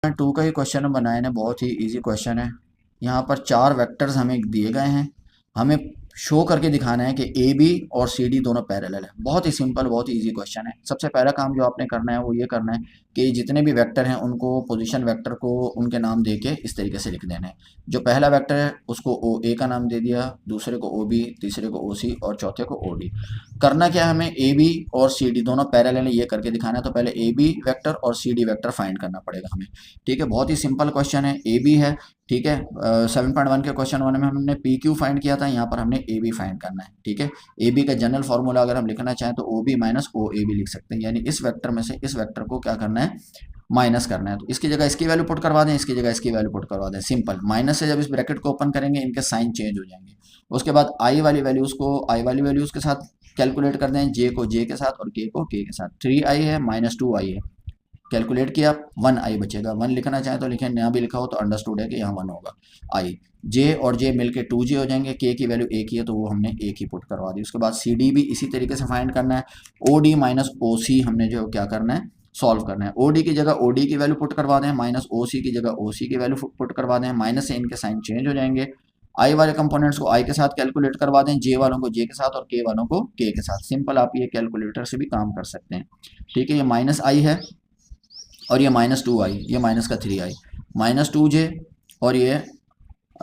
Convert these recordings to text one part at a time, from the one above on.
To का ही question बनाए ना, बहुत ही इजी क्वेश्चन है। यहाँ पर 4 वेक्टर्स हमें दिए गए हैं, हमें शो करके दिखाना है कि ए बी और सी डी दोनों पैरेलल है। बहुत ही सिंपल, बहुत ही इजी क्वेश्चन है। सबसे पहला काम जो आपने करना है वो ये करना है कि जितने भी वेक्टर हैं उनको पोजीशन वेक्टर को उनके नाम दे के इस तरीके से लिख देना है। जो पहला वेक्टर है उसको ओ ए का नाम दे दिया, दूसरे को ओ बी, तीसरे को ओ सी और चौथे को ओ डी। करना क्या है, हमें ए बी और सी डी दोनों पैरेलल है ये करके दिखाना है। तो पहले ए बी वेक्टर और सी डी वेक्टर फाइंड करना पड़ेगा हमें। ठीक है, बहुत ही सिंपल क्वेश्चन है। ए बी है, ठीक है। 7.1 के क्वेश्चन 1 में हमने पी क्यू फाइंड किया था, यहाँ पर हमने ए बी फाइंड करना है। ठीक है, ए बी का जनरल फार्मूला अगर हम लिखना चाहें तो O B minus O A B लिख सकते हैं, यानी इस वेक्टर में से इस वेक्टर को क्या करना है, माइनस करना है। तो इसकी जगह इसकी वैल्यू पुट करवा दें, इसकी जगह इसकी वैल्यू पुट करवा दें। सिंपल, माइनस से जब इस ब्रैकेट को ओपन करेंगे इनके साइन चेंज हो जाएंगे। उसके बाद आई वाली वैल्यूज़ को आई वाली वैल्यूज़ के साथ कैलकुलेट कर दें, जे को जे के साथ और के को के के साथ। 3i है माइनस 2i है, कैलकुलेट किया 1i बचेगा। 1 लिखना चाहे तो लिखें, यहाँ भी लिखा हो तो अंडरस्टूड है कि यहाँ 1 होगा। आई जे और जे मिलके 2j हो जाएंगे, के की वैल्यू एक ही है तो वो हमने एक ही पुट करवा दी। उसके बाद सी डी भी इसी तरीके से फाइंड करना है। ओ डी माइनस ओ सी हमने जो क्या करना है, सॉल्व करना है। ओ डी की जगह ओ डी की वैल्यू पुट करवा दें, माइनस ओ सी की जगह ओ सी की वैल्यू पुट करवा दें। माइनस से इनके साइन चेंज हो जाएंगे। आई वाले कंपोनेंट्स को आई के साथ कैलकुलेट करवा दें, जे वालों को जे के साथ और के वालों को के के साथ। सिंपल, आप ये कैलकुलेटर से भी काम कर सकते हैं। ठीक है, ये माइनस आई है और ये माइनस 2i, ये माइनस का 3i, माइनस 2j और ये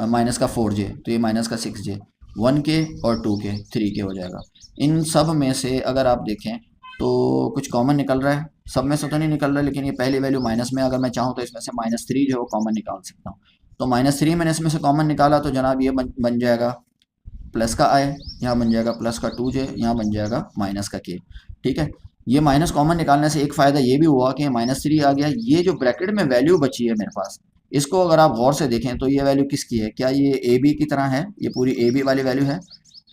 माइनस का 4j, तो ये माइनस का 6j। 1k और 2k 3k हो जाएगा। इन सब में से अगर आप देखें तो कुछ कॉमन निकल रहा है, सब में से तो नहीं निकल रहा है, लेकिन ये पहली वैल्यू माइनस में, अगर मैं चाहूँ तो इसमें से -3 जो है वो कॉमन निकाल सकता हूँ। तो -3 मैंने इसमें से कॉमन निकाला तो जनाब ये बन जाएगा प्लस का आई, यहाँ बन जाएगा प्लस का 2j, यहाँ बन जाएगा माइनस का k। ठीक है, ये माइनस कॉमन निकालने से एक फ़ायदा ये भी हुआ कि -3 आ गया। ये जो ब्रैकेट में वैल्यू बची है मेरे पास, इसको अगर आप गौर से देखें तो ये वैल्यू किसकी है, क्या ये ए बी की तरह है, ये पूरी ए बी वाली वैल्यू है।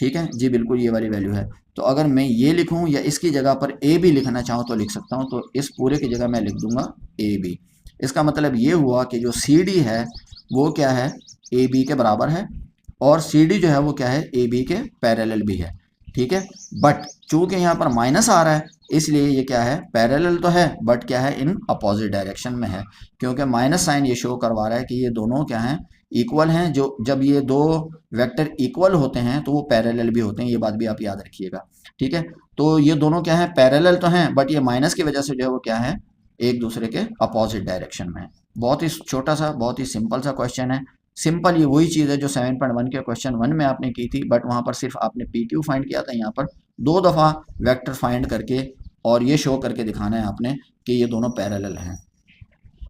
ठीक है जी, बिल्कुल ये वाली वैल्यू है। तो अगर मैं ये लिखूँ या इसकी जगह पर ए बी लिखना चाहूँ तो लिख सकता हूँ। तो इस पूरे की जगह मैं लिख दूंगा ए बी। इसका मतलब ये हुआ कि जो सी डी है वो क्या है, ए बी के बराबर है, और सी डी जो है वो क्या है, ए बी के पैरेलल भी है। ठीक है, बट चूंकि यहाँ पर माइनस आ रहा है इसलिए ये क्या है, पैरेलल तो है बट क्या है, इन अपोजिट डायरेक्शन में है। क्योंकि माइनस साइन ये शो करवा रहा है कि ये दोनों क्या हैं, इक्वल हैं। जो जब ये दो वेक्टर इक्वल होते हैं तो वो पैरेलल भी होते हैं, ये बात भी आप याद रखिएगा। ठीक है, तो ये दोनों क्या है, पैरेलल तो हैं बट ये माइनस की वजह से जो है वो क्या है, एक दूसरे के अपोजिट डायरेक्शन में है। बहुत ही छोटा सा, बहुत ही सिंपल सा क्वेश्चन है। सिंपल ये वही चीज़ है जो 7.1 के क्वेश्चन 1 में आपने की थी, बट वहाँ पर सिर्फ आपने पी क्यू फाइंड किया था। यहाँ पर 2 दफ़ा वेक्टर फाइंड करके और ये शो करके दिखाना है आपने कि ये दोनों पैरेलल हैं।